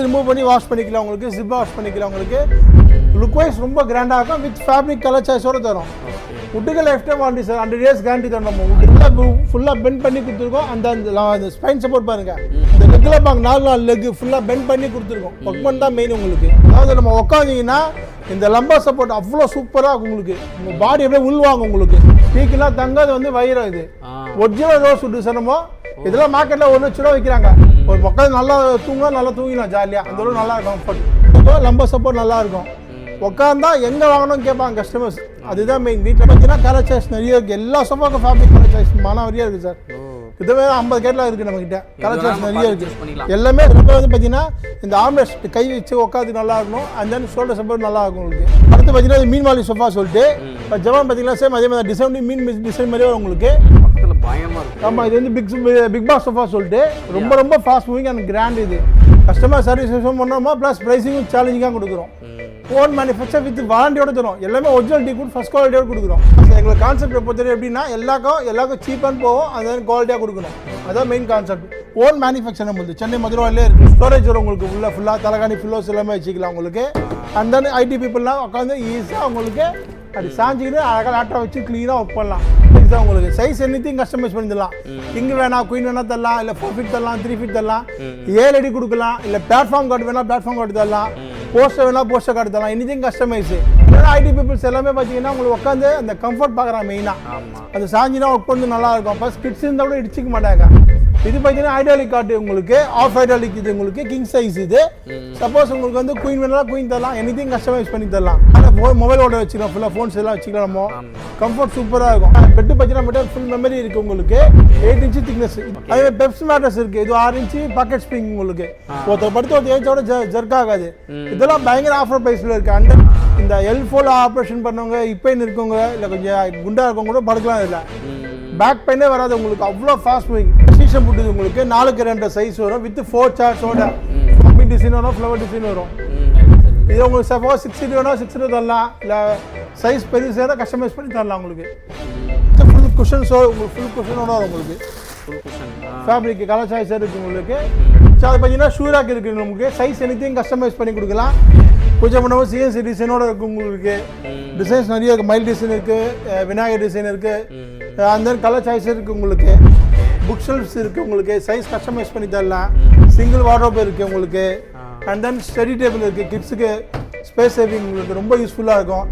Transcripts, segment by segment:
Remove பண்ணி wash பண்ணிக்கலாம் உங்களுக்கு, ஜிப் வாஷ் பண்ணிக்கலாம் உங்களுக்கு. லுக் வைஸ் ரொம்ப கிராண்டாக இருக்கும். வித் ஃபேப்ரிக் கலர் சாய்ஸோடு தரும். உட்டுக்கு lifetime warranty sir, 100 years guarantee தரும். நம்ம உட்டுலாம் ஃபுல்லாக பெண்ட் பண்ணி கொடுத்துருக்கோம். அந்த ஸ்பைன் சப்போர்ட் பாருங்கள், இந்த லெக்கில் பாங்க 4 லெக் ஃபுல்லாக பெண்ட் பண்ணி கொடுத்துருக்கோம். ஒர்க்மெண்ட் தான் மெயின் உங்களுக்கு. அதாவது நம்ம உட்காந்திங்கன்னா இந்த லம்பா சப்போர்ட் அவ்வளோ சூப்பராக இருக்கும் உங்களுக்கு. உங்கள் பாடி அப்படியே உள்வாங்க உங்களுக்கு. டீக்கெல்லாம் தங்காது வந்து வைரம். இது ஒரிஜினல் ரோஸ் உட்டு சார். நம்ம இதெல்லாம் மார்க்கெட்டில் 1 லட்ச ரூபா விற்கிறாங்க. ஒரு மக்கள் நல்லா தூங்கிக்கலாம் ஜாலியாக. அந்த அளவுக்கு நல்லா இருக்கும். கம்ஃபர்ட் லம்பா சப்போர்ட் நல்லா இருக்கும். உட்காந்தா எங்கே வாங்கணும்னு கேட்பாங்க கஸ்டமர்ஸ். அதுதான் மெயின். வீட்டில் பார்த்தீங்கன்னா கலர் சாய்ஸ் நிறைய இருக்குது. எல்லா சோஃபாக்கும் ஃபேப்ரிக் கலர் சாய்ஸ் நிறைய இருக்குது சார். இதுவே 50 கேட்லாம் இருக்குது நம்மகிட்ட. கலர் சாய்ஸ் நிறைய இருக்குது. எல்லாமே ரொம்ப வந்து பார்த்தீங்கன்னா இந்த ஆம்ரெஸ்ட் கை வச்சு உட்காந்து நல்லா இருக்கணும். அண்ட் தென் ஷோல்டர் சப்போர்ட் நல்லா இருக்கும் உங்களுக்கு. அடுத்து பார்த்தீங்கன்னா மீன் வாலி சோஃபா சொல்லிட்டு இப்போ ஜவான் பார்த்தீங்கன்னா சேம் அதே மாதிரி டிசைன் மீன் டிசைன் மாதிரியே வரும் உங்களுக்கு. ஆமாம், இது வந்து பிக் பாஸ் சோஃபா சொல்லிட்டு ரொம்ப ஃபாஸ்ட் மூவிங் அண்ட் கிராண்ட். இது கஸ்டமர் சர்வீஸ் பண்ணோமா ப்ளஸ் ப்ரைஸிங்கும் சேலஞ்சிங்காக கொடுக்குறோம். ஓன் மேனுஃபேக்சர் வித் வாரண்டியோட தரும். எல்லாமே ஒரிஜினல் டீ குட் ஃபர்ஸ்ட் குவாலிட்டியோட கொடுக்குறோம். எங்களுக்கு கான்செப்ட் பொறுத்தவரை எப்படின்னா எல்லாருக்கும் சீப்பான்னு போகும். அது குவாலிட்டியாக கொடுக்கணும். அதான் மெயின் கான்செப்ட். ஓன் மேனுஃபேக்சர் நம்மளுக்கு சென்னை மதுரவாயிலே இருக்குது. ஸ்டோரேஜ் வரும் உங்களுக்கு. ஃபுல்லாக தலைகாணி ஃபில்லோஸ் எல்லாமே வச்சுக்கலாம் உங்களுக்கு. அண்ட் தென் ஐடி பீப்புளெலாம் உட்காந்து ஈஸியாக உங்களுக்கு அப்படி சாஞ்சிக்கிட்டு அழகாக லேட்டாக வச்சு க்ளீனாக ஒர்க் பண்ணலாம். இதுதான் உங்களுக்கு சைஸ் எனிதிங் கஸ்டமைஸ் பண்ணி தரலாம். கிங் வேணா குயின் வேணா தரலாம், இல்லை 4 feet தரலாம், 3 feet தரலாம், 7 அடி கொடுக்கலாம், இல்லை பிளாட்ஃபார்ம் கார்டு வேணா பிளாட்ஃபார்ம் கார்டு தரலாம், போஸ்டர் வேணா போஸ்டர் கார்டு தரலாம். Anything customise. ஏன்னா ஐடி பீப்புள்ஸ் எல்லாமே பார்த்தீங்கன்னா உங்களுக்கு உட்காந்து அந்த கம்ஃபர்ட் பார்க்குறாங்க மெயினாக. அந்த சாஞ்சினா ஒர்க் பண்ணி நல்லா இருக்கும். ஃபர்ஸ்ட் கிட்ஸ் இருந்தால் கூட இடிச்சிக்க மாட்டாங்க. இது பார்த்தீங்கன்னா ஐடாலிக் கார்டு உங்களுக்கு, ஆஃப் ஐடாலிக். இது உங்களுக்கு கிங் சைஸ். இது சப்போஸ் உங்களுக்கு வந்து குயின் வேணாலும் குயின் தரலாம். எனிதிங் கஸ்டமைஸ் பண்ணி தரலாம். ஆனால் மொபைலோட வச்சுக்கலாம், ஃபுல்லாக ஃபோன்ஸ் எல்லாம் வச்சுக்கலாம். நம்ம கம்ஃபர்ட் சூப்பராக இருக்கும். பெட்டு பார்த்தீங்கன்னா ஃபுல் மெமரி இருக்குது உங்களுக்கு. 8 inch திக்னஸ். அதே பெப்ஸ் மேட்டர்ஸ் இருக்குது. இது 6 inch பாக்கெட் ஸ்ப்ரிங் உங்களுக்கு. ஒருத்தர் படுத்து ஒரு ஏஜோட ஜர்க் ஆகாது. இதெல்லாம் பயங்கர ஆஃபர் ப்ரைஸில் இருக்குது. அந்த இந்த L4 ஆப்ரேஷன் பண்ணவங்க, இப்பைன்னு இருக்கவங்க, இல்லை கொஞ்சம் குண்டாக இருக்கவங்க கூட படுக்கலாம். இல்லை பேக் பெயினே வராது உங்களுக்கு. அவ்வளோ ஃபாஸ்ட் மூவிங். சீசன் புட்டுது உங்களுக்கு. 4க்கு 2 சைஸ் வரும். வித் 4 சேர்ஸோட டிசைன் வரும், ஃப்ளவர் டிசைன் வரும். இது உங்களுக்கு சப்போஸ் 6 feet வேணும், 6 feet தரலாம். இல்லை சைஸ் பெருசாக கஸ்டமைஸ் பண்ணி தரலாம் உங்களுக்கு. ஃபுல் குஷன்ஸோ உங்களுக்கு ஃபுல் குஷனோட வரும் உங்களுக்கு. ஃபேப்ரிக் கலர் சாய்ஸ் இருக்குது உங்களுக்கு. ஸோ அது பார்த்தீங்கன்னா ஷூராக் இருக்குது நமக்கு. சைஸ் எனிதிங் கஸ்டமைஸ் பண்ணி கொடுக்கலாம். பூஜை பண்ணும்போது சிஎன்சி டிசைனோட இருக்குது உங்களுக்கு. டிசைன்ஸ் நிறைய இருக்குது. மைல் டிசைன் இருக்குது, விநாயகர் டிசைன் இருக்குது. அந்த கலர் சாய்ஸ் இருக்குது உங்களுக்கு. புக் ஷெல்ஃப்ஸ் இருக்குது உங்களுக்கு. சைஸ் கஸ்டமைஸ் பண்ணி தரலாம். சிங்கிள் வார்ட்ரோப் இருக்குது உங்களுக்கு. அண்ட் தென் ஸ்டடி டேபிள் இருக்குது. கிட்ஸுக்கு ஸ்பேஸ் சேவிங் உங்களுக்கு ரொம்ப யூஸ்ஃபுல்லாக இருக்கும்.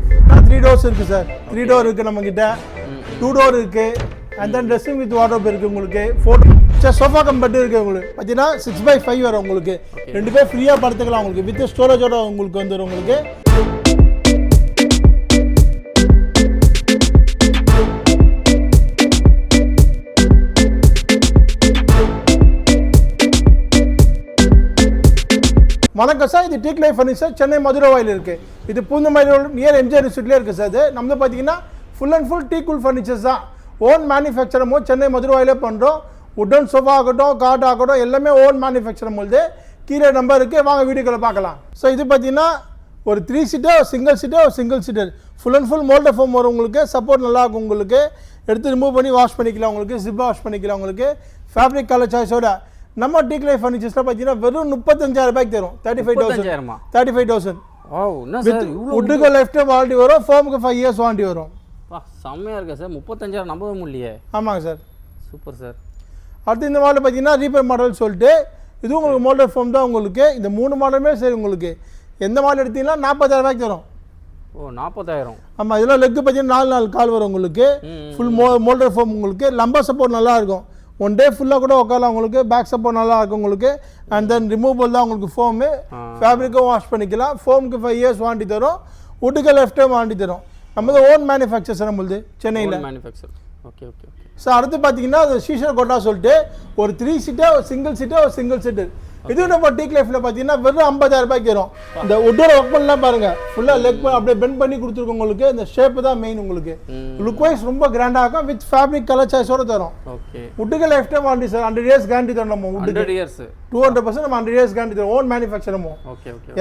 3 doors இருக்குது சார். 3 door இருக்குது நம்மக்கிட்ட. 2 door இருக்குது. And then dressing with wardrobe இருக்குது உங்களுக்கு. 4 சோஃபா கம் பெட் இருக்குது உங்களுக்கு. பார்த்தீங்கன்னா 6x5 வரும் உங்களுக்கு. 2 பேர் ஃப்ரீயாக படுத்துக்கலாம் உங்களுக்கு. வித் ஸ்டோரேஜோட உங்களுக்கு வந்துடும் உங்களுக்கு. வணக்கம் சார், இது டீக் லைஃப் ஃபர்னிச்சர் சென்னை மதுரவாயில் இருக்குது. இது பூந்தமல்லி நியர் எம்ஜிஆர் யூனிவர்சிட்டிலே இருக்குது சார். இது நம்ம பார்த்தீங்கன்னா ஃபுல் அண்ட் ஃபுல் டீக்குல் ஃபர்னிச்சர்ஸ் தான். ஓன் மேனுஃபேக்சரமோ சென்னை மதுரவாயிலே பண்ணுறோம். உட்டன் சோஃபா ஆகட்டும், காட் ஆகட்டும், எல்லாமே ஓன் மேனுஃபேக்சரம் போது. கீழே நம்பர் இருக்குது, வாங்க வீடியோக்களை பார்க்கலாம். ஸோ இது பார்த்தீங்கன்னா ஒரு 3 seater, single seater full and full moulded foam வரும் உங்களுக்கு. சப்போர்ட் நல்லாயிருக்கும் உங்களுக்கு. எடுத்து ரிமூவ் பண்ணி வாஷ் பண்ணிக்கலாம் உங்களுக்கு. ஜிப் வாஷ் பண்ணிக்கலாம் உங்களுக்கு. ஃபேப்ரிக் கலர் சாய்ஸோட நம்ம டீக் லைஃப் ஃபர்னிச்சர்ஸ்ல பார்த்தீங்கன்னா வெறும் 35,000 ரூபாய்க்கு தரும். 35,000. உட்டுக்கு லெஃப்ட் வாரண்டி வரும். ஃபோமுக்கு 5 years வாரண்டி வரும். செம்மையாக இருக்கா சார். 35,000 நம்பவே முடியலையே. ஆமாங்க சார். Super sir. அடுத்து இந்த மாடல் பார்த்தீங்கன்னா ரீபேர் மாடல் சொல்லிட்டு இது உங்களுக்கு மோல்டர் ஃபோம் தான் உங்களுக்கு. இந்த 3 மாடலுமே சரி உங்களுக்கு. எந்த மாடல் எடுத்தீங்கன்னா 40,000 ரூபாய்க்கு தரும். ஓ 40,000. ஆமாம், இதெல்லாம் லெக்கு பார்த்தீங்கன்னா 4 கால் வரும் உங்களுக்கு. ஃபுல் மோல்டர் ஃபோம் உங்களுக்கு. லம்பர் சப்போர்ட் நல்லா இருக்கும். 1 day ஃபுல்லாக கூட உட்காரலாம் உங்களுக்கு. பேக் சப்போர்ட் நல்லா இருக்கும் உங்களுக்கு. அண்ட் தென் ரிமூவபிள் தான் உங்களுக்கு ஃபோமு. ஃபேப்ரிக்கும் வாஷ் பண்ணிக்கலாம். ஃபோமுக்கு 5 years வாரண்டி தரும். உட்டுக்கு லெஃப்ட் டைம் வாரண்டி தரும். நம்ம ஓன் மேனுஃபேக்சர் சார் நம்மளுது சென்னையில். மேனுஃபேக்சர். ஓகே. ஸோ அடுத்து பார்த்தீங்கன்னா அது ஷீஷர் கோட்டா சொல்லிட்டு ஒரு 3 seater, ஒரு சிங்கிள் சீட்டர். இது நம்ம டீக் லைஃப்ல பார்த்தீங்கன்னா வெறும் 50,000 ரூபாய்க்கு வரும். இந்த உட்டோட ஒர்க் பண்ணலாம் பாருங்க. ஃபுல்லாக லெக் அப்படியே பெண்ட் பண்ணி கொடுத்துருக்கோம் உங்களுக்கு. இந்த ஷேப் தான் மெயின் உங்களுக்கு. லுக் வைஸ் ரொம்ப கிராண்டாக இருக்கும். வித் ஃபேப்ரிக் கலர் சாய்ஸோட தரும். உட்டுக்கு lifetime warranty sir. 100 years guarantee தரும். நம்ம உட்டுக்கு 200% நம்ம 100 years கேரண்டி தரும். ஓன் மேனுஃபேக்சரமோ.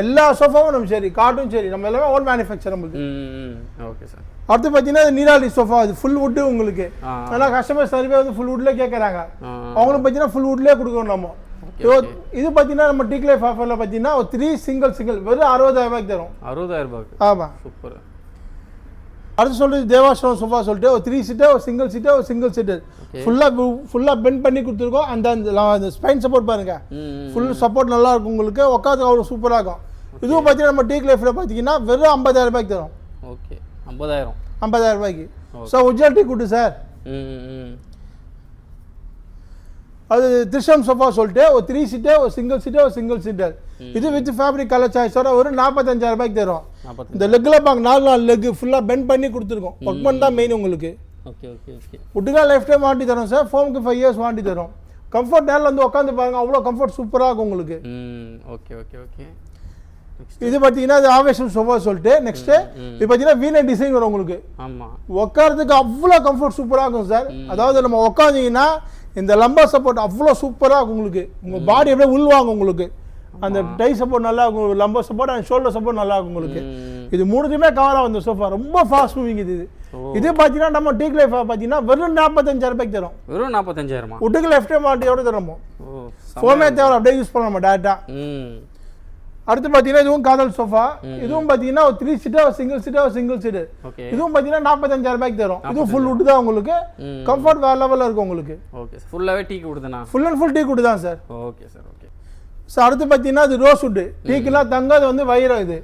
எல்லா சோஃபாவும் நம்ம சரி, காட்டும் சரி, நம்ம எல்லாமே ஓன் மேனுஃபேக்சர் நம்மளுக்கு. Okay sir. அடுத்து பார்த்தீங்கன்னா நீராலி சோஃபா. அது ஃபுல் வுட்டு உங்களுக்கு. ஆனால் கஸ்டமர்ஸ் நிறைய பேர் வந்து ஃபுல் வுட்லேயே கேட்குறாங்க. அவங்களுக்கு பார்த்தீங்கன்னா ஃபுல் வுட்லேயே கொடுக்கணும் நம்ம. இது பார்த்தீங்கன்னா நம்ம டீக் லைஃப் ஆஃபரில் பார்த்தீங்கன்னா ஒரு 3 சிங்கிள் வெறும் 60,000 ரூபாய்க்கு தரும். 60,000 ரூபாய்க்கு? ஆமாம். சூப்பர். அடுத்து சொல்லிட்டு தேவாஸ்வரம் சோஃபா சொல்லிட்டு ஒரு 3 சீட்டர் ஒரு சிங்கிள் சீட்டர் ஃபுல்லாக பெண்ட் பண்ணி கொடுத்துருக்கோம். அந்த ஸ்பைன் சப்போர்ட் பாருங்க, ஃபுல் சப்போர்ட் நல்லா இருக்கும் உங்களுக்கு, உட்காந்து அவ்வளோ சூப்பராக இருக்கும். இதுவும் பார்த்தீங்கன்னா நம்ம டீக் லைஃப்பில் பார்த்தீங்கன்னா வெறும் 50,000 ரூபாய்க்கு தரும். ஓகே, 50,000 ரூபாய்க்கு. ஸோ உஜ்ஜல் டீ குட்டு சார். அது திரிஷம் சோஃபா சொல்லிட்டு ஒரு 3 சீட்டர் ஒரு சிங்கிள் சீட்டர் இது வித் ஃபேப்ரிக் கலர் சாய்ஸோட ஒரு 45,000 ரூபாய்க்கு தரும். இந்த லெக்கில் பாங்க 4 லெக் ஃபுல்லாக பெண்ட் பண்ணி கொடுத்துருக்கோம். ஒர்க்மெண்ட் தான் மெயின் உங்களுக்கு. Okay okay okay. உட்டுக்கா லைஃப் டைம் வாரண்டி தரும் சார். ஃபோமுக்கு 5 இயர்ஸ் வாரண்டி தரும். கம்ஃபர்ட் நேரில் வந்து உட்காந்து பாருங்க, அவ்வளோ கம்ஃபர்ட் சூப்பராக இருக்கும் உங்களுக்கு. Okay okay okay. இது பார்த்தீங்கன்னா இது ஆவேஷம் சோஃபா சொல்லிட்டு நெக்ஸ்ட்டு இது பார்த்தீங்கன்னா வீணை டிசைன் வரும் உங்களுக்கு. ஆமாம், உட்காரத்துக்கு அவ்வளோ கம்ஃபர்ட் சூப்பராக இருக்கும் சார். அதாவது நம்ம உட்காந்திங்கன்னா இந்த லம்பா சப்போர்ட் அவ்வளோ சூப்பராக இருக்கும் உங்களுக்கு. உங்கள் பாடி அப்படியே உள்வாங்க உங்களுக்கு. அந்த டை சப்போர்ட் நல்லா இருக்கும், lumbar support and shoulder support நல்லா இருக்கும் உங்களுக்கு. இது மூணுத்தையுமே கவர் ஆகும் இந்த சோஃபா. ரொம்ப ஃபாஸ்ட் மூவிங் இது. இது பார்த்தீங்கன்னா நம்ம டீக் லைஃப் பார்த்தீங்கன்னா வெறும் 45,000 ரூபாய்க்கு தரும். வெறும் 45,000? உட்டுக்கு லெஃப்ட் டைம் வாரண்டியோட தரும். ஃபோமே தேவை அப்படியே யூஸ் பண்ண நம்ம டேரெக்டாக. அடுத்து பார்த்தீங்கன்னா இதுவும் காதல் சோஃபா. இதுவும் பார்த்தீங்கன்னா ஒரு 3 சீட்டர் ஒரு சிங்கிள் சீட்டர் இதுவும் பார்த்தீங்கன்னா 45,000 ரூபாய்க்கு தரும். இதுவும் ஃபுல் வுட் தான் உங்களுக்கு. கம்ஃபர்ட் வேற லெவலில் இருக்கும் உங்களுக்கு. ஓகே, ஃபுல்லாகவே டீ குடுதுனா? ஃபுல் அண்ட் ஃபுல் டீ குட் தான் சார். Okay sir, okay sir. அடுத்து பார்த்தீங்கன்னா இது ரோஸ் வுட். டீக்கெல்லாம் தங்காது வந்து வைரம். இது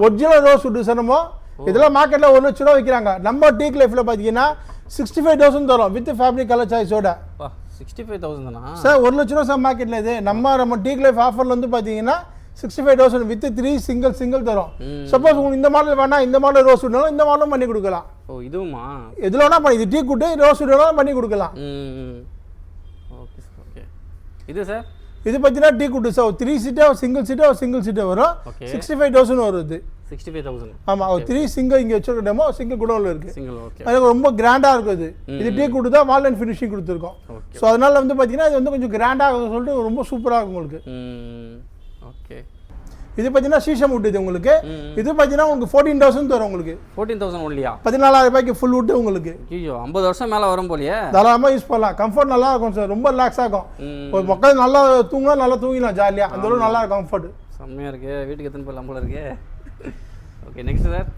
ஒரிஜினல் ரோஸ் வுட் சார். நம்ம இதெல்லாம் மார்க்கெட்டில் 1 லட்ச ரூபா விற்கிறாங்க. நம்ம டீக் லைஃப்பில் பார்த்தீங்கன்னா 65,000 தரும் வித் ஃபேப்ரிக் கலர் சாய்ஸோட. 65,000 தானா சார்? 1 லட்ச ரூபா சார் மார்க்கெட்டில். இது நம்ம டீக் லைஃப் ஆஃபரில் வந்து பார்த்தீங்கன்னா 65,000 வித் 3 சிங்கிள் தரும். சப்போஸ் உங்களுக்கு இந்த மாடல் வேணா இந்த மாடல் ரோஸ் வுட்னாலும் இந்த மாடலும் பண்ணி கொடுக்கலாம். ஓ, இதுவுமா? எதுல வேணா பண்ணி, இது டீ குட் ரோஸ் வுட்னாலும் பண்ணி கொடுக்கலாம். Okay sir, okay. இது சார் இது பார்த்தீங்கன்னா tea good sir. 3 seater single seater வரும். 65,000 வரும் இது. 65,000? ஆமா. ஒரு 3 சிங்கிள் இங்கே வச்சிருக்கோமோ சிங்கிள் குடோன்ல இருக்கு. சிங்கிள். ஓகே. அது ரொம்ப கிராண்டா இருக்கும் இது. இது டீ குட் தான் வால் அண்ட் ஃபினிஷிங் கொடுத்துருக்கோம். ஸோ அதனால வந்து பார்த்தீங்கன்னா இது வந்து கொஞ்சம் கிராண்டா இருக்கும் சொல்லிட்டு ரொம்ப சூப்பராக இருக்கும் உங்களுக்கு. ஓகே. இது பார்த்தீங்கன்னா சீசம் வுட். இது உங்களுக்கு இது பார்த்தீங்கன்னா உங்களுக்கு 14,000 தரும் உங்களுக்கு. 14,000 ஒன்லியா? 14,000 ரூபாய்க்கு ஃபுல் வுட் உங்களுக்கு. ஐயோ, 50 வருஷம் மேலே வரும் போலியே. தாராளமாக யூஸ் பண்ணலாம். கம்ஃபர்ட் நல்லா இருக்கும் சார். ரொம்ப ரிலாக்ஸாக இருக்கும். ஒரு மக்கள் நல்லா தூங்கினா நல்லா தூங்கிடலாம் ஜாலியாக. அந்த அளவுக்கு நல்லா இருக்கும் கம்ஃபர்ட். செம்மையாக இருக்கு. வீட்டுக்கு எத்தனை போய் நம்மள இருக்கு. Okay, next sir.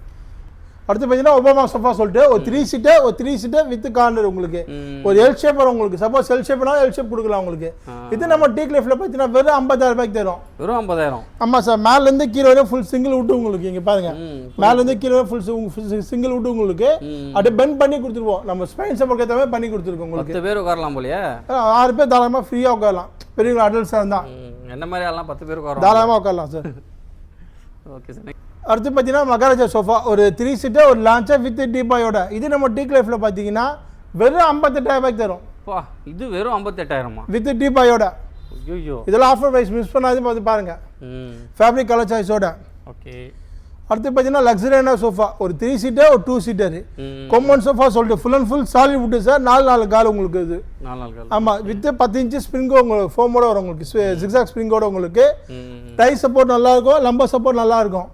அடுத்து பார்த்தீங்கன்னா ஒபாமா சோஃபா சொல்லிட்டு ஒரு 3 சீட்டர் வித் கார்னர் உங்களுக்கு. ஒரு எல் ஷேப் வரும் உங்களுக்கு. சப்போஸ் எல் ஷேப்னா எல் ஷேப் கொடுக்கலாம் உங்களுக்கு. இது நம்ம டீக் லைஃப்ல பார்த்தீங்கன்னா வெறும் 50,000 ரூபாய்க்கு தரும். வெறும் 50,000? ஆமாம் சார். மேலேருந்து கீழே வரையும் ஃபுல் சிங்கிள் வுட் உங்களுக்கு. இங்கே பாருங்க, மேலேருந்து கீழே வரை ஃபுல் சிங்கிள் வுட் உங்களுக்கு. அப்படியே பெண்ட் பண்ணி கொடுத்துருவோம். நம்ம ஸ்பைன் சப்போர்ட் ஏற்ற மாதிரி பண்ணி கொடுத்துருக்கோம் உங்களுக்கு. 10 பேர் உட்காரலாம் போலியே? 6 பேர் தாராளமாக ஃப்ரீயாக உட்காரலாம். பெரியவங்க அடல்ட்ஸாக இருந்தால் என்ன மாதிரி ஆகலாம்? 10 பேர் உட்காரலாம், தாராளமாக உட்காரலாம் சார். Okay sir. அடுத்து பார்த்தீங்கன்னா மகாராஜா சோஃபா ஒரு 3 சீட்டர் ஒரு லான்ச்சர் வித் டீபாயோட. இது நம்ம டீக் லைஃப்ல பார்த்தீங்கன்னா வெறும் 58,000 ரூபாய்க்கு தரும். இது வெறும் 58,000 வித் டீபாயோட. ஐயோ, இதெல்லாம் ஆஃபர் ப்ரைஸ் மிஸ் பண்ணாது பார்த்து பாருங்க. ஃபேப்ரிக் கலர் சாய்ஸோட. ஓகே. அடுத்து பார்த்தீங்கன்னா லக்ஸரியான சோஃபா ஒரு 3 சீட்டர் ஒரு 2 சீட்டர் கொம்மன் சோஃபா சொல்லிட்டு full and full solid wood sir. 4 கால் உங்களுக்கு. இது 4 கால். ஆமாம். வித் 10 இன்ச்சு ஸ்ப்ரிங்கோ உங்களுக்கு ஃபோமோட வரும் உங்களுக்கு. ஜிக்ஸாக் ஸ்ப்ரிங்கோட உங்களுக்கு. டை சப்போர்ட் நல்லா இருக்கும், லம்பர் சப்போர்ட் நல்லா இருக்கும்.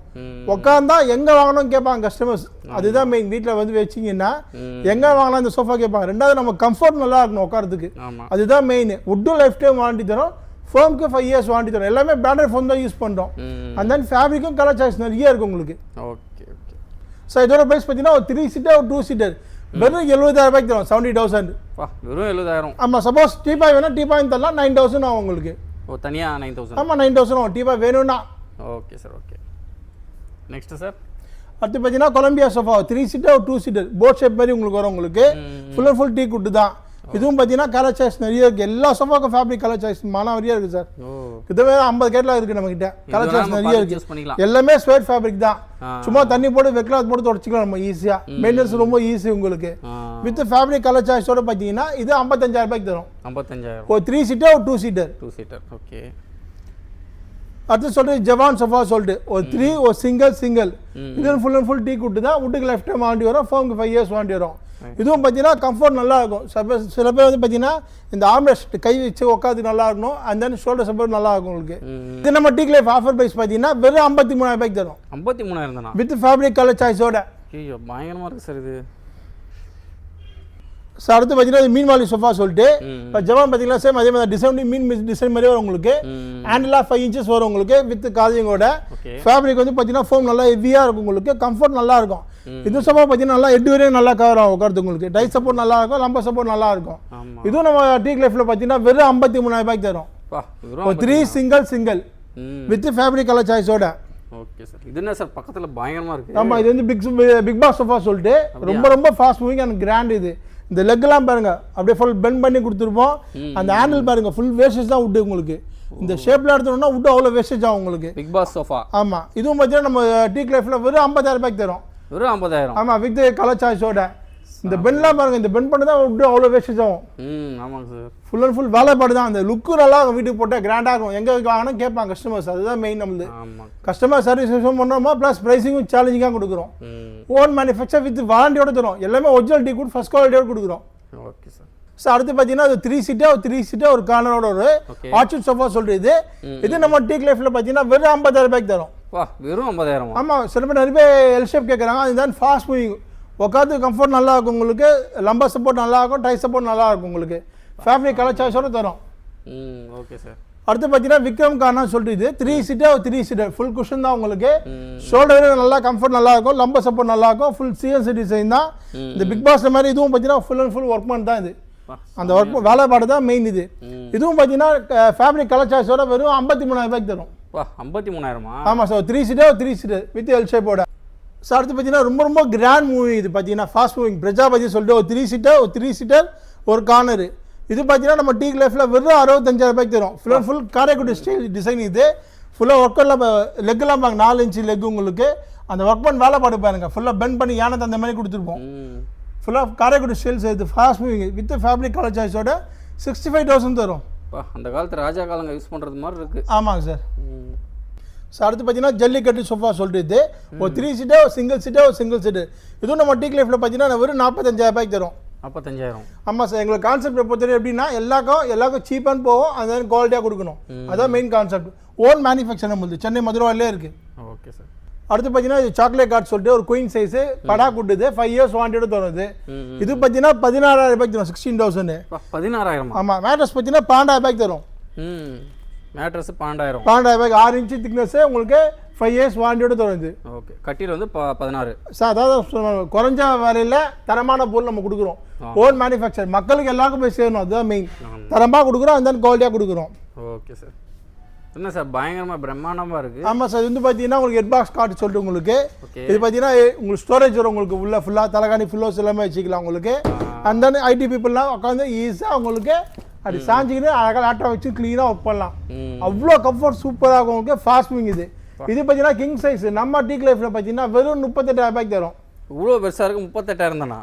உட்காந்தா எங்கே வாங்கணும்னு கேட்பாங்க கஸ்டமர்ஸ். அதுதான் மெயின். வீட்டில் வந்து வச்சிங்கன்னா எங்கே வாங்கலாம் இந்த சோஃபா கேட்பாங்க. ரெண்டாவது நம்ம கம்ஃபர்ட் நல்லா இருக்கணும் உட்காரத்துக்கு. அதுதான் மெயின். வுட்டும் லைஃப் டைம் வாரண்டி தரும். ஃபோமுக்கு 5 இயர்ஸ் வாரண்டி தரும். எல்லாமே பிராண்டட் ஃபோன் தான் யூஸ் பண்ணுறோம். அண்ட் தென் ஃபேப்ரிக்கும் கலர் சாய்ஸ் நிறைய இருக்கும் உங்களுக்கு. Okay okay sir. இதோட ப்ரைஸ் பார்த்தீங்கன்னா ஒரு 3 சீட்டர் ஒரு 2 சீட்டர் வெறும் 70,000 ரூபாய்க்கு தரும். 70,000. வெறும் 70,000? ஆமாம். சப்போஸ் டீபாய் வேணா டீபாய் தரலாம். 9,000 ஆகும் உங்களுக்கு. ஓ, தனியாக 9,000? ஆமாம், 9,000 ஆகும் டீபாய் வேணும்னா. Okay sir, okay. Next sir. அடுத்து பார்த்தீங்கன்னா கொலம்பியா சோஃபா 3 சீட்டர் ஒரு 2 சீட்டர் போட் ஷேப் மாதிரி உங்களுக்கு வரும் உங்களுக்கு. ஃபுல் அண்ட் ஃபுல் டீ குட் தான். இதுவும் பார்த்தீங்கன்னா கலர் சாய்ஸ் நிறைய இருக்குது. எல்லா சோஃபாக்கும் ஃபேப்ரிக் கலர் சாய்ஸ் நிறைய இருக்குது சார். இதுவே 50 கேட்லாம் இருக்குது நம்மகிட்ட. கலர் சாய்ஸ் நிறைய இருக்குது. எல்லாமே ஸ்வேட் ஃபேப்ரிக் தான். சும்மா தண்ணி போட்டு வெக்லாத் போட்டு தொடச்சிக்கலாம் நம்ம ஈஸியாக. மெயின்டெனன்ஸ் ரொம்ப ஈஸி உங்களுக்கு. வித் ஃபேப்ரிக் கலர் சாய்ஸோட பார்த்தீங்கன்னா இது 55,000 ரூபாய்க்கு தரும். 55,000? ஒரு 3 சீட்டர் ஒரு 2 சீட்டர். ஓகே. அடுத்து சொல்லிட்டு ஜவான் சோஃபா சொல்லிட்டு ஒரு 3 ஒரு சிங்கிள் இது ஃபுல் அண்ட் ஃபுல் டீ குட்டு தான். வுட்டுக்கு லைஃப் டைம் வாரண்டி வரும். ஃபோமுக்கு 5 இயர்ஸ் வாரண்டி வரும். இதுவும் பார்த்தீங்கன்னா கம்ஃபர்ட் நல்லா இருக்கும். சில பேர் வந்து பார்த்தீங்கன்னா இந்த ஆம்ரெஸ்ட் கை வச்சு உட்காந்து நல்லா இருக்கணும். அண்ட் தென் ஷோல்டர் சப்போர்ட் நல்லா இருக்கும் உங்களுக்கு. இது நம்ம டீக் லைஃப் ஆஃபர் ப்ரைஸ் பார்த்தீங்கன்னா வெறும் 53,000 ரூபாய்க்கு தரும். 53,000 தானா? வித் ஃபேப்ரிக் கலர் சாய்ஸோட. ஐயோ, பயங்கரமாக இருக்குது சார் இது. ஸோ அடுத்து பார்த்தீங்கன்னா மீன்வாலி சோஃபா சொல்லிட்டு இப்போ ஜவான் பார்த்தீங்கன்னா சேம் அதே மாதிரி டிசைன் மீன் டிசைன் மாதிரியே வரும் உங்களுக்கு ஹேண்டிலாக 5 இன்ச்சஸ் வரும் உங்களுக்கு வித் காதிங்கோட ஃபேப்ரிக் வந்து பார்த்தீங்கன்னா ஃபோம் நல்லா ஹெவியாக இருக்கும் உங்களுக்கு கம்ஃபர்ட் நல்லா இருக்கும் இது சோஃபா பார்த்தீங்கன்னா நல்லா ஹெட் வரையும் நல்லா கவர் ஆகும் உட்காந்து உங்களுக்கு டை சப்போர்ட் நல்லா இருக்கும் லம்பர் சப்போர்ட் நல்லா இருக்கும் இதுவும் நம்ம டீக் லைஃப்ல பார்த்தீங்கன்னா வெறும் 53,000 ரூபாய்க்கு தரும் 3 சிங்கிள் வித் ஃபேப்ரிக் கலர் சாய்ஸோட. Okay sir. இது என்ன சார் பக்கத்துல பயங்கரமா இருக்கு. ஆமா இது வந்து பிக் பாஸ் சோஃபா சொல்லிட்டு ரொம்ப ஃபாஸ்ட் மூவிங் அண்ட் கிராண்ட். இது இந்த லெக்லாம் பாருங்க அப்படியே ஃபுல் பெண்ட் பண்ணி கொடுத்துருப்போம். அந்த ஹேண்டில் பாருங்க ஃபுல் வேஸ்டேஜ் தான் வுட் உங்களுக்கு. இந்த ஷேப்ல எடுத்தோம்னா வுட் அவ்வளோ வேஸ்டேஜ் ஆகும் உங்களுக்கு. Big boss sofa. ஆமா இதுவும் பார்த்தீங்கன்னா நம்ம டீக் லைஃப்ல வெறும் 50,000 ரூபாய்க்கு தரும். வெறும் 50,000. ஆமா வித் கலர் சாய்ஸோட. இந்த பெண்லாம் பாருங்க இந்த பெண்ட் பண்ணி தான் வுட் அவ்வளோ வேஸ்டேஜ் ஆகும். ஆமாங்க சார். ஃபுல் அண்ட் ஃபுல் வேலைப்பாடு தான். அந்த லுக்கு நல்லா வீட்டுக்கு போட்டால் கிராண்டாக இருக்கும். எங்கே வாங்கினா கேட்பாங்க கஸ்டமர்ஸ். அதுதான் மெயின் நம்மளுது. கஸ்டமர் சர்வீஸ் பண்ணுறோமா ப்ளஸ் ப்ரைஸிங்கும் சேலஞ்சிங்காக கொடுக்குறோம். ஓன் மேனுஃபேக்சர் வித் வாரண்டியோட தரும். எல்லாமே ஒரிஜினல் டீ கூட ஃபர்ஸ்ட் குவாலிட்டியோட கொடுக்குறோம். Okay sir. ஸோ அடுத்து பார்த்தீங்கன்னா அது 3 சீட்டாக ஒரு கார்னரோட ஒரு ஆர்ச்சிட் சோஃபா சொல்லிட்டு இது நம்ம டீக் லைஃப்ல பார்த்தீங்கன்னா வெறும் 50,000 ரூபாய்க்கு தரும். வெறும் 50,000. ஆமாம் சில பேர் நிறைய பேர் எல் ஷேப் கேட்குறாங்க. அதுதான் ஃபாஸ்ட் மூவிங். உட்காந்து கம்ஃபர்ட் நல்லா இருக்கும் உங்களுக்கு. லம்பர் சப்போர்ட் நல்லா இருக்கும். டை சப்போர்ட் நல்லா இருக்கும் உங்களுக்கு. ஃபேப்ரிக் கலர் சாய்ஸோட தரும். Okay sir. அடுத்து பார்த்தீங்கன்னா விக்ரம் கார்னா சொல்லிட்டு இது 3 சீட்டர் ஃபுல் குஷன் தான் உங்களுக்கு. ஷோல்டர் நல்லா கம்ஃபர்ட் நல்லா இருக்கும். லம்பர் சப்போர்ட் நல்லா இருக்கும். ஃபுல் சிஎன்சி டிசைன் தான். இந்த பிக் பாஸ் மாதிரி இதுவும் பார்த்தீங்கன்னா ஃபுல் அண்ட் ஃபுல் ஒர்க்மெண்ட் தான். இது அந்த ஒர்க் வேலைப்பாடு தான் மெயின். இது இதுவும் பார்த்தீங்கன்னா ஃபேப்ரிக் கலர் சாய்ஸோட வெறும் 53,000 ரூபாய்க்கு தரும். 53,000. ஆமாம் சார். 3 சீட்டர் வித் எல் ஷேப்போட. ஸோ அடுத்து பார்த்தீங்கன்னா ரொம்ப கிராண்ட் மூவி. இது பார்த்தீங்கன்னா ஃபாஸ்ட் மூவிங் பிரஜாபதி சொல்லிட்டு ஒரு 3 சீட்டர் ஒரு கார்னர். இது பார்த்தீங்கன்னா நம்ம டீக் லைஃப்ல வெறும் 65,000 ரூபாய்க்கு தரும். Full and full Karaikudi style design. இது ஃபுல்லாக ஒர்க்கெல்லாம் லெக்லாம் பாருங்க 4 இன்ச்சு லெக் உங்களுக்கு. அந்த ஒர்க் பண்ண வேலைப்பாடு பாருங்க ஃபுல்லாக பெண்ட் பண்ணி யானை அந்த மாதிரி கொடுத்துருப்போம். ஃபுல்லாக காரைக்குடி ஸ்டைல்ஸ். இது fast moving with fabric colour சாய்ஸோட 65,000 தரும். அந்த காலத்து ராஜா காலங்க யூஸ் பண்ணுறது மாதிரி இருக்கு. ஆமாங்க சார். ஸோ அடுத்து பார்த்தீங்கன்னா ஜல்லிக்கட்டு சோஃபா சொல்லிட்டு ஒரு 3 சீட்டர் ஒரு சிங்கிள் சீட்டர். இதுவும் நம்ம டீக் லைஃப்ல பார்த்தீங்கன்னா வெறும் 45,000 ரூபாய்க்கு தரும். 45,000. ஆமாம் சார். எங்களுக்கு கான்செப்ட் பொறுத்தவரை எப்படின்னா எல்லாருக்கும் சீப்பான்னு போகும். அந்த குவாலிட்டியாக கொடுக்கணும். அதான் மெயின் கான்செப்ட். ஓன் மேனுஃபேக்சர் நம்மளுது சென்னை மதுரவாயிலே இருக்கு. Okay sir. அடுத்து பார்த்தீங்கன்னா இது சாக்லேட் கார்ட் சொல்லிட்டு ஒரு குயின் சைஸ் படா கூட்டுது 5 இயர்ஸ் வாரண்டியோட தருது. இது பார்த்தீங்கன்னா 16,000 ரூபாய்க்கு தரும். 16,000. 16,000. ஆமாம். மேட்ரஸ் பார்த்தீங்கன்னா 12,000 ரூபாய்க்கு தரும். மேட்ரஸ் 12,000. 12,000 ரூபாய்க்கு 6 இன்ச்சு திக்னஸ் உங்களுக்கு 5 இயர்ஸ் வாரண்டியோட தருது. ஓகே. கட்டில் வந்து 16. சார் அதாவது குறைஞ்ச விலையில் தரமான பொருள் நம்ம கொடுக்குறோம். ஓன் மேனுஃபேக்சர் மக்களுக்கு எல்லாருக்கும் போய் சேரணும். அதுதான் மெயின். தரமாக கொடுக்குறோம். அந்த குவாலிட்டியாக கொடுக்குறோம். Okay sir. என்ன சார் பயங்கரமாக பிரம்மாண்டமாக இருக்குது. ஆமாம் சார். இது வந்து பார்த்தீங்கன்னா உங்களுக்கு ஹெட் பாக்ஸ் கார்டு சொல்லிட்டு உங்களுக்கு இது பார்த்தீங்கன்னா உங்களுக்கு ஸ்டோரேஜ் வரும் உங்களுக்கு. ஃபுல்லாக தலைகாணி ஃபுல்லோஸ் எல்லாமே வச்சுக்கலாம் உங்களுக்கு. அந்த ஐடி பீப்புளெலாம் உட்காந்து ஈஸியாக உங்களுக்கு அப்படி சாஞ்சிக்கிட்டு அழகாக லேப்டாப் வச்சு க்ளீனாக ஒர்க் பண்ணலாம். அவ்வளோ கம்ஃபர்ட் சூப்பராக இருக்கும் உங்களுக்கு. Fast moving. இது பார்த்தீங்கன்னா கிங் சைஸ் நம்ம டீக் லைஃப்ல பார்த்தீங்கன்னா வெறும் 38,000 ரூபாய்க்கு தரும். இவ்வளோ பெருசாக இருக்குது. 38,000 தானா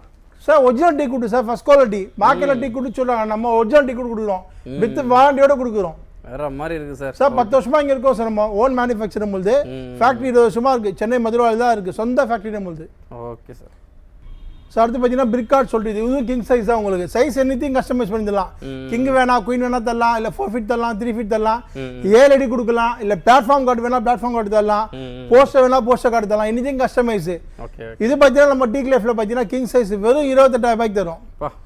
சார்? ஒரிஜினல் டீ குட்டு சார். ஃபர்ஸ்ட் குவாலிட்டி மார்க்கெட்டில் டீ குட்டு சொல்கிறாங்க. நம்ம ஒரிஜினல் டீ குட்டு கொடுக்குறோம். வித் வாரண்டியோட கொடுக்குறோம். வேற மாதிரி இருக்குது சார். சார் 10 வருஷமா இங்கே இருக்கோம் சார். நம்ம ஓன் மேனுஃபேக்சர் நம்மளுது. ஃபேக்ட்ரி 20 வருஷமா இருக்குது. சென்னை மதுரவாயில் தான் இருக்குது. சொந்த ஃபேக்ட்ரி நம்மளுது. Okay sir. ஸோ அடுத்து பார்த்தீங்கன்னா பிரிக் கார்டு சொல்லிட்டு இதுவும் கிங் சைஸ் தான் உங்களுக்கு. சைஸ் எனிதிங் கஸ்டமைஸ் பண்ணி தரலாம். கிங் வேணா குயின் வேணா தரலாம். இல்லை 4 ஃபீட் தரலாம். 3 ஃபீட் தரலாம். 7 அடி கொடுக்கலாம். இல்லை பிளாட்ஃபார்ம் கார்டு வேணா பிளாட்ஃபார்ம் கார்டு தரலாம். போஸ்டர் வேணா போஸ்டர் கார்டு தரலாம். Anything customise. இது பார்த்தீங்கன்னா நம்ம டீக் லைஃப்ல பார்த்தீங்கன்னா கிங் சைஸ் வெறும் 28,000 ரூபாய்க்கு தரும்.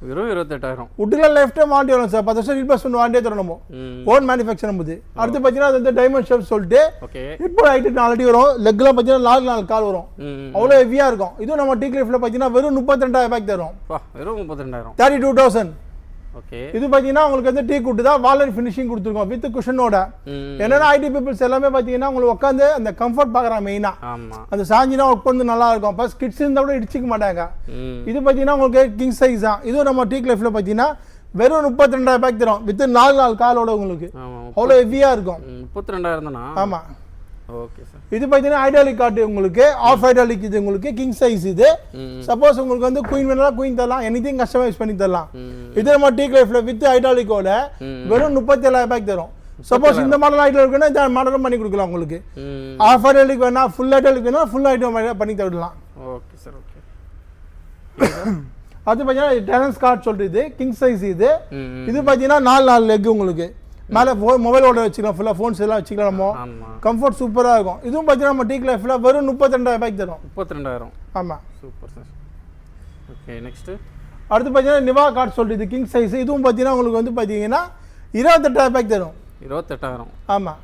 வெறும் 28,000. உட்டுல லைஃப் டைம் வாரண்டி வரும் சார். 10 வருஷம் ரீப்ளேஸ்மெண்ட் வாரண்டியே தரும் நம்ம. ஓன் மேனுஃபேக்சர் நம்மது. அடுத்து பார்த்தீங்கன்னா அது வந்து டைமண்ட் ஷேப் சொல்லிட்டு இப்போ ஹைட் 4 அடி வரும். லெக்லாம் பார்த்தீங்கன்னா 4 கால் வரும். அவ்வளோ ஹெவியா இருக்கும். இதுவும் நம்ம டீக் லைஃப்ல பார்த்தீங்கன்னா வெறும் 32,000 ரூபாய்க்கு தரும். வெறும் 32,000. 32,000. ஓகே. இது பார்த்தீங்கன்னா உங்களுக்கு வந்து டீ குட்டு தான் வாலர் ஃபினிஷிங் கொடுத்துருக்கோம் வித் குஷனோட. என்னன்னா ஐடி பீப்புள்ஸ் எல்லாமே பார்த்தீங்கன்னா உங்களுக்கு உட்காந்து அந்த கம்ஃபர்ட் பார்க்குறாங்க மெயினா. அந்த சாஞ்சினா ஒர்க் பண்ணி நல்லா இருக்கும். ப்ளஸ் கிட்ஸ் இருந்தால் கூட இடிச்சிக்க மாட்டாங்க. இது பார்த்தீங்கன்னா உங்களுக்கு கிங் சைஸ் தான். இதுவும் நம்ம டீக் லைஃப்ல பார்த்தீங்கன்னா வெறும் 32,000 ரூபாய்க்கு தரும். வித் 4 காலோட உங்களுக்கு. அவ்வளோ ஹெவியா இருக்கும். 32,000 தானா? ஆமா. Okay sir. இது பார்த்தீங்கன்னா ஐடாலிக் கார்டு உங்களுக்கு. ஆஃப் ஐடாலிக். இது உங்களுக்கு கிங் சைஸ். இது சப்போஸ் உங்களுக்கு வந்து குயின் வேணாலும் குயின் தரலாம். எனிதிங் கஸ்டமைஸ் பண்ணி தரலாம். இது நம்ம டீக் லைஃப்ல வித் ஐடாலிக்கோட வெறும் 37,000 ரூபாய்க்கு தரும். சப்போஸ் இந்த மாடல் ஐட்டம் இருக்குன்னா இந்த மாடலும் பண்ணி கொடுக்கலாம் உங்களுக்கு. ஆஃப் ஐடாலிக் வேணா ஃபுல் ஐடாலிக் வேணா ஃபுல் ஐட்டம் பண்ணி தரலாம். Okay sir. ஓகே. அது பார்த்தீங்கன்னா டெனன்ஸ் கார்டு சொல்லிட்டு இது கிங் சைஸ். இது பார்த்தீங்கன்னா 4 லெக் உங்களுக்கு. மேலே மொபைலோட வச்சுக்கலாம். ஃபுல்லாக ஃபோன்ஸ் எல்லாம் வச்சுக்கலாம். நம்ம கம்ஃபர்ட் சூப்பராக இருக்கும். இதுவும் பார்த்தீங்கன்னா நம்ம டீக் லைஃப்ல வெறும் 32,000 ரூபாய்க்கு தரும். 32,000. ஆமாம். Super sir. ஓகே. நெக்ஸ்ட் அடுத்து பார்த்தீங்கன்னா நிவா கார்ட் சொல்லிட்டு இது கிங் சைஸ். இதுவும் பார்த்தீங்கன்னா உங்களுக்கு வந்து பார்த்தீங்கன்னா 28,000 தரும். 28,000. ஆமாம்,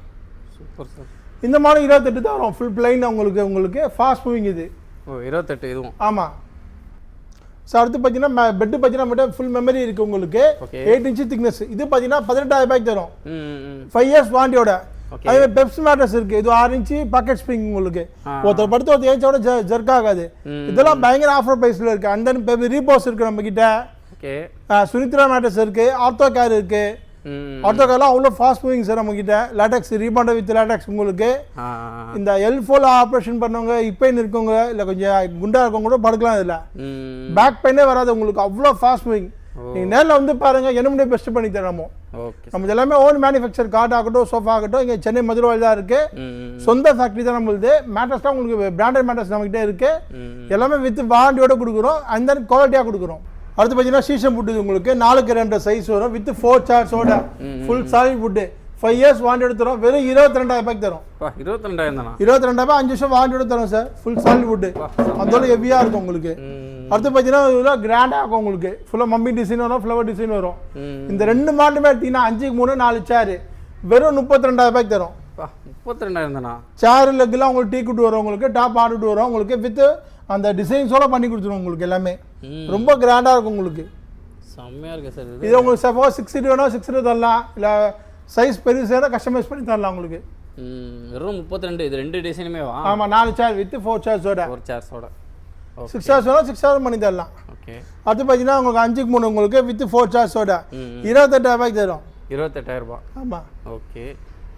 சூப்பர் சார். இந்த மாடல் 28 தான் வரும். ஃபுல் பிளைன் உங்களுக்கு ஃபாஸ்ட் மூவிங் இது. ஓ 28 இதுவும். ஆமாம் சார். அடுத்து பார்த்தீங்கன்னா பெட்டு பார்த்தீங்கன்னா மட்டும் ஃபுல் மெமரி இருக்குது உங்களுக்கு. 8 inch திக்னஸ். இது பார்த்தீங்கன்னா 18,000 தரும். 5 years வாரண்டியோட. அதே பெப்ஸ் மேட்ரஸ் இருக்குது. இது 6 inch பாக்கெட் ஸ்ப்ரிங் உங்களுக்கு. ஒருத்தர் படுத்து ஒருத்தர் ஏச்சோட ஜர்க் ஆகாது. இதெல்லாம் பயங்கர ஆஃபர் ப்ரைஸில் இருக்குது. அண்ட் தென் ரீபோஸ் இருக்குது நம்மக்கிட்ட. சுனித்ரா மேட்ரஸ் இருக்குது. ஆர்த்தோ கேர் இருக்குது. ஆர்த்தோ கேர்லாம் அவ்வளோ ஃபாஸ்ட் மூவிங் சார் நம்மக்கிட்ட. லேட்டக்ஸ் ரீபாண்ட் வித் லேட்டக்ஸ் உங்களுக்கு. இந்த L4 ஆப்ரேஷன் பண்ணவங்க இப்பைன் இருக்கவங்க இல்லை கொஞ்சம் குண்டா இருக்கவங்க கூட படுக்கலாம். இதில் பேக் பெயினே வராது உங்களுக்கு. அவ்வளோ ஃபாஸ்ட் மூவிங். நீங்கள் நேரில் வந்து பாருங்கள், என்ன முடியும் பெஸ்ட் பண்ணி தரமோ. நம்ம எல்லாமே ஓன் மேனுஃபேக்சர் கார்ட் ஆகட்டும், சோஃபா ஆகட்டும், இங்கே சென்னை மதுரை தான் இருக்குது. சொந்த ஃபேக்ட்ரி தான் நம்மளுது. மேட்ரஸ்லாம் உங்களுக்கு பிராண்டட் மேட்ரஸ் நம்மகிட்ட இருக்குது. எல்லாமே வித் வாரண்டியோட கொடுக்குறோம். அண்ட் தென் குவாலிட்டியாக கொடுக்குறோம். அடுத்து பார்த்தீங்கன்னா சீசம் ஃபுட்டு உங்களுக்கு 4x2 சைஸ் வரும். வித் 4 சேர்ஸோட ஃபுல் சாலிட் ஃபுட்டு. 5 years வாரண்டி எடுத்துரும். வெறும் 22,000 தரும். 22,000 தானா? 22,000 5 வருஷம் வாரண்டி தரும் சார். Full solid food. அதோட ஹெவியாக இருக்கும் உங்களுக்கு. அடுத்து பார்த்தீங்கன்னா கிராண்டாக இருக்கும் உங்களுக்கு. ஃபுல்லாக மம்மி டிசைன் வரும், ஃப்ளவர் டிசைன் வரும். இந்த 2 மாடலுமே எடுத்தீங்கன்னா 5க்கு 3 4 சேரு வெறும் 32,000 தரும். 32,000 தானா? சேர் லெக்லாம் உங்களுக்கு டீ குட்டு வரும் உங்களுக்கு. டாப் ஆடுட்டு வரும் உங்களுக்கு. வித் அந்த டிசைன்ஸோட பண்ணி கொடுத்துருவோம் உங்களுக்கு. எல்லாமே ரொம்ப கிராண்டாக இருக்கும் உங்களுக்கு. செம்மையாக இருக்குது சார். இது உங்களுக்கு சப்போஸ் 6 feet வேணும் 6 feet தரலாம். இல்லை சைஸ் பெருசாக கஸ்டமைஸ் பண்ணி தரலாம் உங்களுக்கு. வெறும் 32. இது 2 டிசைனுமே வா? ஆமாம், 4 சேர் வித் 4 சேர்ஸோட. 4 சேர்ஸோட 6 சேர்ஸ் வேணும் 6 சேர்ஸ் பண்ணி தரலாம். ஓகே. அடுத்து பார்த்தீங்கன்னா உங்களுக்கு 5க்கு 3 உங்களுக்கு வித் 4 சேர்ஸோட 28,000 தரும். 28,000. ஆமாம். ஓகே.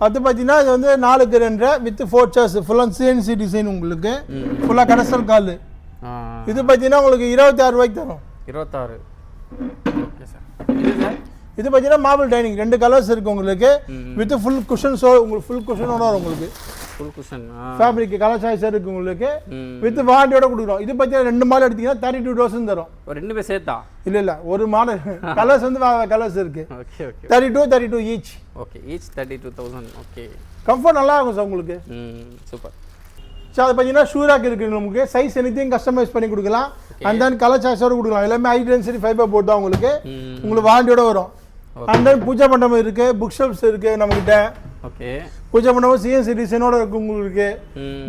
அடுத்து பார்த்தீங்கன்னா இது வந்து 4x2 வித் 4 சேர்ஸ் ஃபுல்லாக CNC டிசைன் உங்களுக்கு. ஃபுல்லாக கடசல் கால். இது பார்த்தீங்கன்னா உங்களுக்கு 26,000 தரும். 26. Okay sir. இது பார்த்தீங்கன்னா மார்பிள் டைனிங் 2 கலர்ஸ் இருக்குது உங்களுக்கு. வித் ஃபுல் குஷன்ஸோ உங்களுக்கு ஃபுல் குஷனோட வரும் உங்களுக்கு. Full cushion fabric colour choice இருக்குது உங்களுக்கு. வித் வாரண்டியோட கொடுக்குறோம். இது பார்த்தீங்கன்னா 2 மாடல் எடுத்தீங்கன்னா 32,000 தரும். 2 பேர் சேர்த்தா? இல்லை ஒரு மாடல் கலர்ஸ் வந்து கலர்ஸ் இருக்குது. Okay okay. 32 each. Okay. Each 32,000. Okay. Comfort நல்லா இருக்கும் சார் உங்களுக்கு. சூப்பர். ஸோ அது பார்த்தீங்கன்னா ஷூராக் இருக்குது நமக்கு. சைஸ் எனித்தையும் கஸ்டமைஸ் பண்ணி கொடுக்கலாம். அண்ட் தென் கலர் சாய்ஸோடு கொடுக்கலாம். எல்லாமே ஹை டென்சிட்டி ஃபைபர் போட்டு தான் உங்களுக்கு வாரண்டியோட வரும். அண்ட் தென் பூஜா மண்டபம் இருக்குது. புக் ஷெல்ஃப்ஸ் இருக்குது நம்மகிட்ட. ஓகே. பூஜா மண்டபம் CNC டிசைனோட இருக்குது உங்களுக்கு.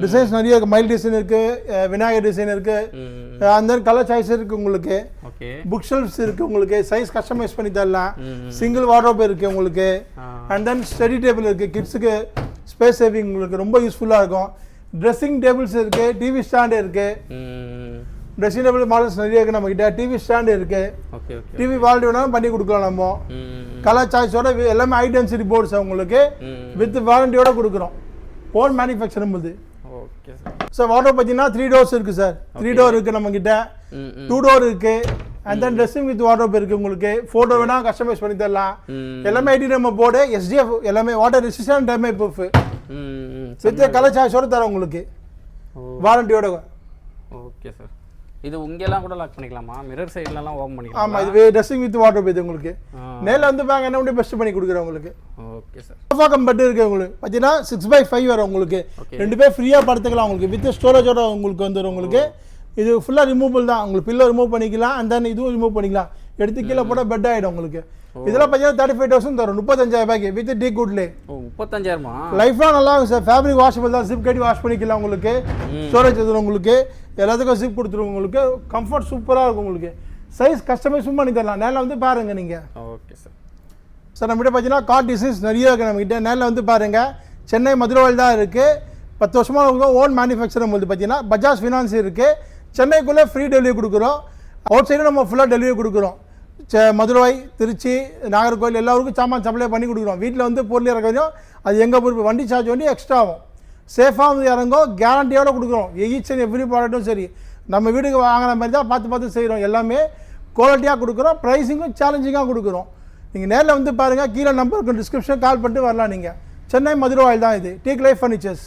டிசைன்ஸ் நிறைய இருக்குது. மைல் டிசைன் இருக்குது, விநாயகர் டிசைன் இருக்குது. அண்ட் தென் கலர் சாய்ஸ் இருக்குது உங்களுக்கு. புக் ஷெல்ஃப்ஸ் இருக்குது உங்களுக்கு. சைஸ் கஸ்டமைஸ் பண்ணி தரலாம். சிங்கிள் வார்ட்ரோப் இருக்குது உங்களுக்கு. அண்ட் தென் ஸ்டடி டேபிள் இருக்குது. கிட்ஸுக்கு ஸ்பேஸ் சேவிங் உங்களுக்கு ரொம்ப யூஸ்ஃபுல்லாக இருக்கும். ட்ரெஸ்ஸிங் டேபிள்ஸ் இருக்குது. டிவி ஸ்டாண்டு இருக்குது. ட்ரெஸ்ஸிங் டேபிள் மாடல்ஸ் நிறைய இருக்குது நம்மகிட்ட. டிவி ஸ்டாண்டு இருக்குது. டிவி வால்டி வேணாலும் பண்ணி கொடுக்கலாம் நம்ம. கலர் சாய்ஸோட எல்லாமே ஹை டென்சிட்டி போர்ட்ஸ் உங்களுக்கு வித் வாரண்டியோட கொடுக்குறோம். ஓன் மேனுஃபேக்சரிங் இது. Okay sir. வார்ட்ரோப் பார்த்தீங்கன்னா 3 doors இருக்குது சார். 3 door இருக்குது நம்மகிட்ட. 2 door இருக்குது. And then dressing with wardrobe இருக்குது உங்களுக்கு. ஃபோட்டோ வேணால் கஸ்டமைஸ் பண்ணி தரலாம். எல்லாமே 80mm போர்டு, SDF எல்லாமே வாட்டர் ரெசிஸ்டன்ட் டைமே ப்ரூஃப் வித் கலர் சாய்ஸோட தரோம் உங்களுக்கு வாரண்டியோட. Okay sir. இது உங்கெல்லாம் கூட லாக் பண்ணிக்கலாமா? மிரர் சைடுலலாம் ஓபன் பண்ணிக்கலாம். ஆமாம், இது ட்ரெஸ்ஸிங் வித் வார்ட்ரோப் இது உங்களுக்கு. நேரில் வந்து பாங்க, என்ன முடியும் பெஸ்ட் பண்ணி கொடுக்குறேன் உங்களுக்கு. Okay sir. Sofa cum bed இருக்குது உங்களுக்கு. பார்த்தீங்கன்னா 6x5 வரும் உங்களுக்கு. 2 பேர் ஃப்ரீயாக படுத்துக்கலாம் உங்களுக்கு. வித் ஸ்டோரேஜோட உங்களுக்கு வந்துடும் உங்களுக்கு. இது ஃபுல்லாக ரிமூவபிள் தான். உங்களுக்கு பில்லோ ரிமூவ் பண்ணிக்கலாம். அண்ட் தென் இதுவும் ரிமூவ் பண்ணிக்கலாம். எடுத்து கீழே போட பெட் ஆகிடும் உங்களுக்கு. இதெல்லாம் பார்த்தீங்கன்னா 35,000 தரும். 35,000 வித் டீ குட்லே. 35,000 லைஃப்லாம் நல்லா இருக்கும் சார். ஃபேப்ரிக் வாஷபிள் தான். ஜிப் கட்டி வாஷ் பண்ணிக்கலாம் உங்களுக்கு. ஸ்டோரேஜ் வந்துடும் உங்களுக்கு. எல்லாத்துக்கும் ஜிப் கொடுத்துருவோம் உங்களுக்கு. கம்ஃபர்ட் சூப்பராக இருக்கும் உங்களுக்கு. சைஸ் கஸ்டமைஸும் பண்ணி தரலாம். நேரில் வந்து பாருங்கள் நீங்கள். Okay sir. சார் நம்மகிட்ட பார்த்தீங்கன்னா கார் டிசைன்ஸ் நிறைய இருக்குது நம்மகிட்ட. நேரில் வந்து பாருங்கள். சென்னை மதுரையில் தான் இருக்குது. 10 வருஷமாக ஓன் மேனுஃபேக்சரிங் வந்து பார்த்தீங்கன்னா பஜாஜ் ஃபினான்ஸ் இருக்குது. சென்னைக்குள்ளே ஃப்ரீ டெலிவரி கொடுக்குறோம். அவுட் சைடு நம்ம ஃபுல்லாக டெலிவரி கொடுக்குறோம். மதுரை, திருச்சி, நாகர்கோவில் எல்லாருக்கும் சாமான் சப்ளை பண்ணி கொடுக்குறோம். வீட்டில் வந்து பொருள் இறக்கணும். அது எங்கள் பொறுப்பு. வண்டி சார்ஜ் வண்டி எக்ஸ்ட்ரா ஆகும். சேஃபாக வந்து இறங்கும். கேரண்டியோடு கொடுக்குறோம். ஈச் அண்ட் எவ்ரி ப்ராடக்ட்டும் சரி நம்ம வீட்டுக்கு வாங்குற மாதிரி தான் பார்த்து செய்கிறோம். எல்லாமே குவாலிட்டியாக கொடுக்குறோம். ப்ரைஸிங்கும் சேலஞ்சிங்காக கொடுக்குறோம். நீங்கள் நேரில் வந்து பாருங்கள். கீழே நம்பருக்கு டிஸ்கிரிப்ஷன் கால் பண்ணிட்டு வரலாம். நீங்கள் சென்னை மதுரை தான். இது டீக் லைஃப் ஃபர்னிச்சர்ஸ்.